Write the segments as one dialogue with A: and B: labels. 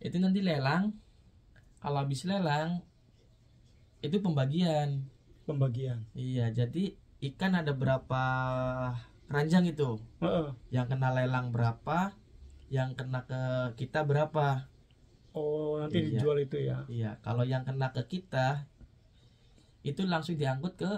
A: Itu nanti lelang. Kalau habis lelang itu pembagian. Iya, jadi ikan ada berapa keranjang itu. Yang kena lelang berapa, yang kena ke kita berapa.
B: Oh, nanti dijual itu ya.
A: Iya, kalau yang kena ke kita itu langsung diangkut ke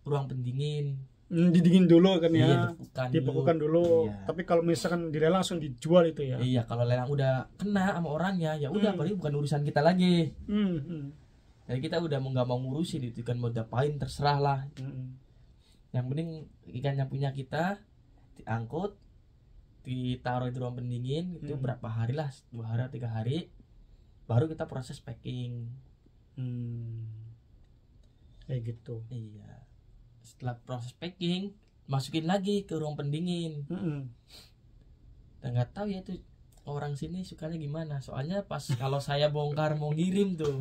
A: ruang pendingin.
B: Didingin dulu kan ya.
A: Iya,
B: dibekukan dulu.
A: Iya.
B: Tapi kalau misalkan dilelang langsung dijual itu ya.
A: Iya, kalau lelang udah kena sama orangnya ya udah, berarti bukan urusan kita lagi. Jadi kita udah mau nggak mau ngurusin itu kan, mau diapain terserah lah. Yang penting ikan yang punya kita diangkut, ditaruh di ruang pendingin itu berapa hari lah, 2 hari 3 hari, baru kita proses packing.
B: Kayak gitu.
A: Iya, setelah proses packing masukin lagi ke ruang pendingin. Dan nggak tahu ya itu orang sini sukanya gimana, soalnya pas kalau saya bongkar mau ngirim tuh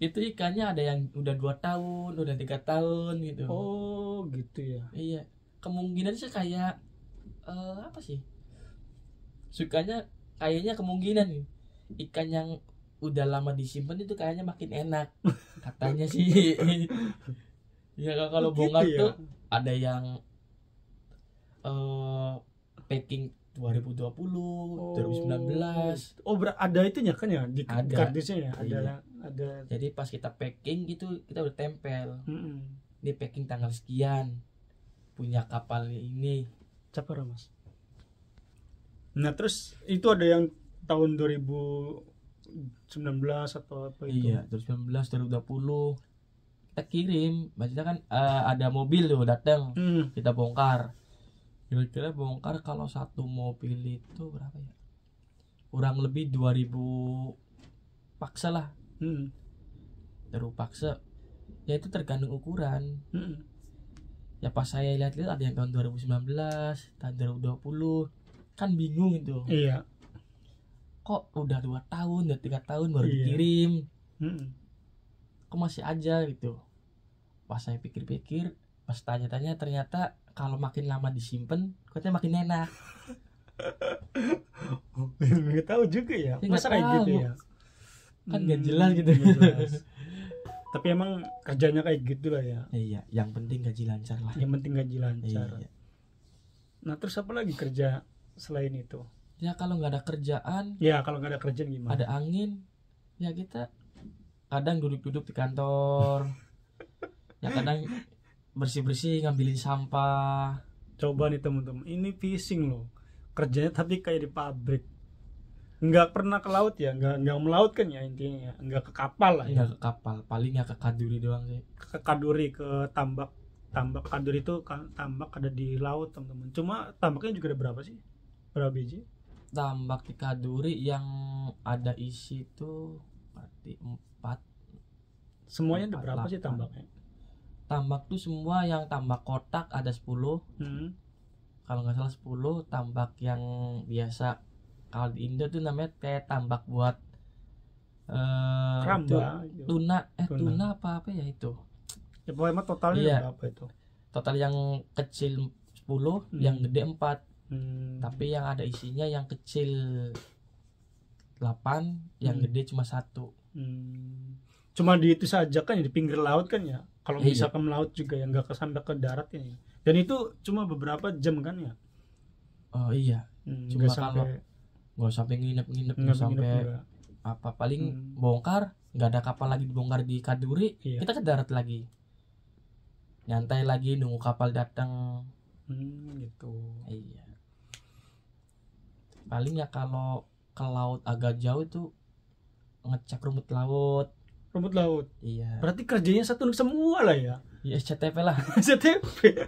A: itu ikannya ada yang udah 2 tahun, udah 3 tahun gitu.
B: Oh gitu ya.
A: Iya, kemungkinan sih kayak apa sih, sukanya kayaknya kemungkinan ikan yang udah lama disimpan itu kayaknya makin enak katanya sih. Ya kalau
B: Gitu
A: bongkar
B: ya?
A: tuh ada yang packing 2020, 2019.
B: Oh, ada itunya kan ya di
A: Ada.
B: kardusnya ya,
A: Iya.
B: ada.
A: Jadi pas kita packing gitu kita udah tempel. Ini packing tanggal sekian, punya kapal ini.
B: Capar Mas. Nah terus itu ada yang tahun 2019 atau apa itu?
A: Iya, 2019, 2020 kita kirim. Maksudnya kan ada mobil tuh datang, kita bongkar. Kira-kira bongkar kalau satu mobil itu berapa ya? Kurang lebih 2000 paksa lah. 2000 paksa. Ya itu tergantung ukuran. Ya pas saya lihat-lihat ada yang tahun 2019, tahun 2020, kan bingung itu.
B: Iya.
A: Kok udah 2 tahun, udah 3 tahun baru dikirim. Kok masih aja gitu. Pas saya pikir-pikir, pas tanya-tanya ternyata kalau makin lama disimpan, katanya makin enak.
B: Nggak tahu juga ya. Masa kayak gitu ya?
A: Kan gak jelas gitu.
B: Tapi emang kerjanya kayak gitu lah ya.
A: Iya, yang penting gaji lancar lah.
B: Yang penting gaji lancar.
A: Iya.
B: Nah terus apa lagi kerja selain itu?
A: Ya kalau nggak ada kerjaan,
B: Ya kalau nggak ada kerjaan gimana?
A: ada angin, ya kita kadang duduk-duduk di kantor, ya kadang bersih-bersih ngambilin sampah.
B: Coba nih teman-teman, ini fishing loh, kerjanya tapi kayak di pabrik, nggak pernah ke laut ya, nggak melaut kan ya intinya, nggak ke kapal lah ya.
A: Nggak ke kapal, paling ya ke kaduri doang sih.
B: Ke kaduri, ke tambak kaduri itu kan tambak ada di laut teman-teman. Cuma tambaknya juga ada berapa sih, berapa biji?
A: Tambak di kaduri yang ada isi itu berarti 4.
B: Semuanya ada berapa sih tambaknya?
A: Tambak tuh semua yang tambak kotak ada 10. Kalau nggak salah 10. Tambak yang biasa kalau di Indo tuh namanya kayak tambak buat
B: keramba,
A: tuna apa ya itu.
B: Ya pokoknya totalnya
A: Iya.
B: berapa itu?
A: Total yang kecil 10, yang gede 4. Tapi yang ada isinya yang kecil 8, yang gede cuma 1.
B: Cuma di itu saja kan ya, di pinggir laut kan ya. Kalau misalkan melaut juga ya nggak sampai ke darat ya. Dan itu cuma beberapa jam kan ya.
A: Oh iya. Cuma kalau nggak sampai nginep nggak sampai apa, paling bongkar nggak ada kapal lagi, dibongkar di kaduri, kita ke darat lagi, nyantai lagi nunggu kapal datang.
B: Gitu.
A: Iya. Paling ya kalau ke laut agak jauh itu ngecek rumput laut. Iya.
B: Berarti kerjanya satu untuk semua lah ya.
A: Ya SCTP lah.
B: SCTP.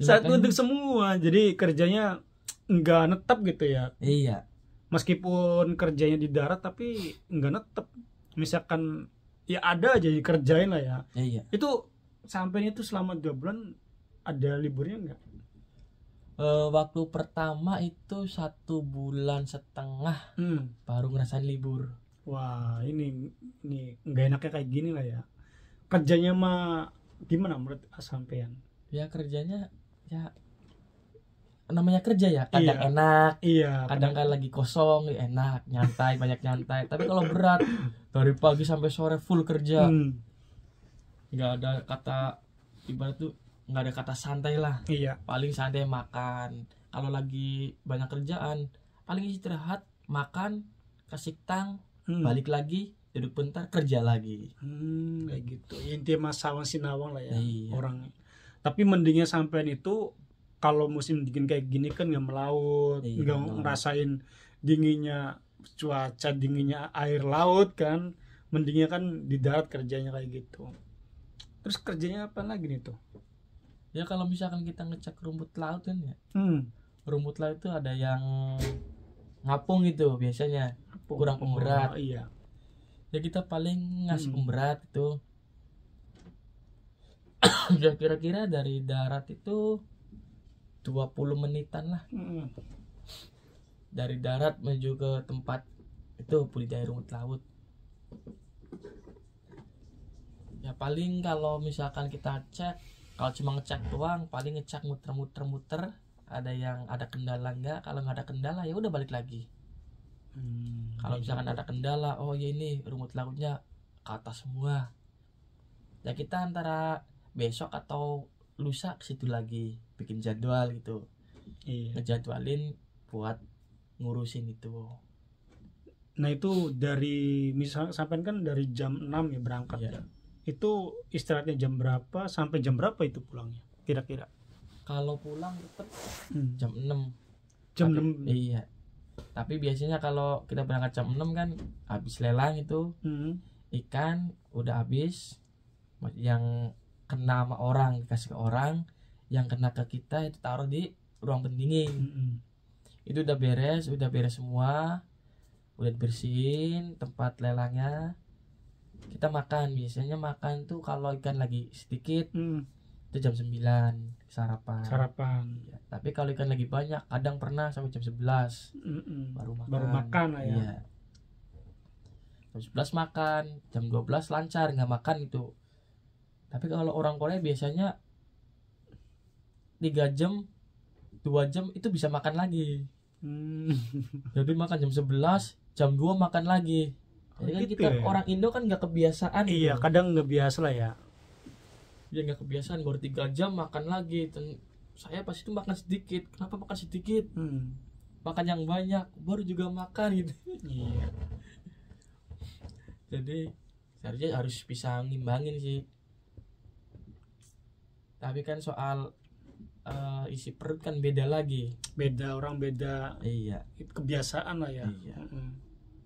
B: Satu untuk semua. Jadi kerjanya nggak netap gitu ya.
A: Iya.
B: Meskipun kerjanya di darat tapi nggak netap. Misalkan ya ada aja dikerjain lah ya.
A: Iya.
B: Itu sampainya itu selama 2 bulan ada liburnya nggak?
A: Waktu pertama itu 1,5 bulan baru ngerasain libur.
B: Wah ini nggak enaknya kayak gini lah ya. Kerjanya mah gimana menurut sampean?
A: Ya kerjanya ya namanya kerja ya, kadang
B: Iya.
A: enak,
B: Iya,
A: kadang kan lagi kosong enak, nyantai, banyak nyantai. Tapi kalau berat dari pagi sampai sore full kerja, nggak ada kata, ibarat tuh nggak ada kata santai lah.
B: Iya.
A: Paling santai makan, kalau lagi banyak kerjaan paling istirahat, makan, kasih tang, balik lagi, duduk bentar, kerja lagi.
B: Kayak gitu. Intinya Mas Sawang Sinawang lah ya.
A: Iya.
B: Orang. Tapi mendingnya sampean itu kalau musim dingin kayak gini kan nggak melaut,
A: Iya,
B: nggak
A: melaut.
B: ngerasain dinginnya cuaca, dinginnya air laut kan. Mendingnya kan di darat kerjanya kayak gitu. Terus kerjanya apa lagi nih tuh?
A: Ya kalau misalkan kita ngecek rumput laut kan ya, rumput laut itu ada yang ngapung gitu biasanya, kurang pemberat.
B: Iya.
A: Ya kita paling ngasih pemberat itu. Ya kira-kira dari darat itu 20 menitan lah. Dari darat menuju ke tempat itu budidaya rumput laut. Ya paling kalau misalkan kita cek, kalau cuma ngecek doang paling ngecek muter-muter, ada yang ada kendala enggak. Kalau nggak ada kendala ya udah balik lagi. Kalau misalkan ada kendala, oh ya ini rumput lautnya ke atas semua, ya kita antara besok atau lusa ke situ lagi bikin jadwal gitu.
B: Iya.
A: Ngejadwalin buat ngurusin itu.
B: Nah itu dari misal sampai kan dari jam 6 ya berangkat
A: Iya.
B: ya. Itu istirahatnya jam berapa sampai jam berapa itu pulangnya kira-kira?
A: Kalau pulang tetap jam 6.
B: Jam
A: Tapi-
B: 6.
A: Iya. Tapi biasanya kalau kita berangkat jam 6 kan habis lelang itu ikan udah habis, yang kena sama orang dikasih ke orang, yang kena ke kita itu taruh di ruang pendingin. Itu udah beres semua, udah bersihin tempat lelangnya. Kita makan, biasanya makan tuh kalau ikan lagi sedikit itu jam 9 sarapan. Ya, tapi kalau ikan lagi banyak kadang pernah sampai jam 11 baru makan
B: lah ya.
A: Iya. Jam 11 makan, jam 12 lancar nggak makan itu. Tapi kalau orang Korea biasanya 3 jam 2 jam itu bisa makan lagi. Jadi makan jam 11, jam 2 makan lagi. Jadi kan
B: Gitu
A: kita
B: ya?
A: orang Indo kan nggak kebiasaan.
B: Iya,
A: gitu.
B: kadang nggak biasa lah ya.
A: Dia nggak kebiasaan, baru 3 jam makan lagi. Dan saya pas itu makan sedikit. Kenapa makan sedikit? Makan yang banyak, baru juga makan gitu.
B: Iya.
A: Jadi seharusnya harus bisa ngimbangin sih. Tapi kan soal isi perut kan beda lagi.
B: Beda orang, beda
A: Iya.
B: kebiasaan lah ya.
A: Iya.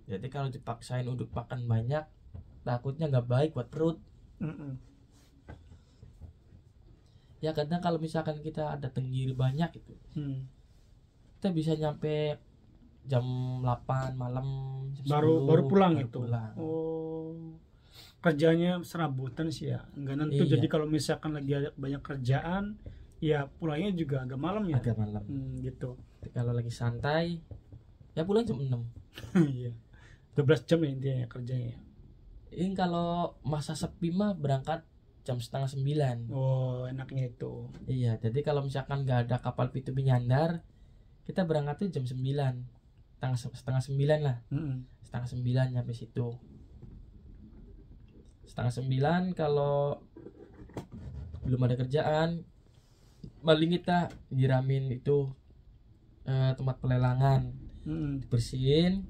A: Jadi kalau dipaksain untuk makan banyak, takutnya nggak baik buat perut. Ya kadang kalau misalkan kita ada tenggiri banyak itu, kita bisa nyampe jam 8 malam, jam 10
B: Baru pulang
A: baru
B: itu.
A: pulang.
B: Oh. Kerjanya serabutan sih ya. Enggak nentu.
A: Iya.
B: Jadi kalau misalkan lagi ada banyak kerjaan, ya pulangnya juga agak malam ya.
A: Agak malam.
B: Gitu.
A: Tapi kalau lagi santai, ya pulang jam 6.
B: Iya. 12 jam ya intinya ya kerjanya ya.
A: Ini kalau masa sepi mah berangkat jam 8:30.
B: Oh, enaknya itu.
A: Iya, jadi kalau misalkan nggak ada kapal P2P nyandar, kita berangkat tuh jam 9, setengah 9 lah, setengah 9 nyampe situ. Setengah 9 kalau belum ada kerjaan, paling kita nyiramin itu tempat pelelangan, dibersihin.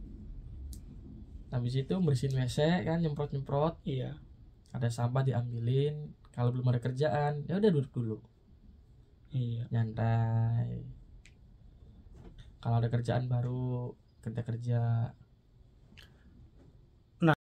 A: Habis itu bersihin WC kan, nyemprot-nyemprot.
B: Iya.
A: Ada sampah diambilin. Kalau belum ada kerjaan ya udah duduk dulu,
B: Iya.
A: nyantai. Kalau ada kerjaan baru kerja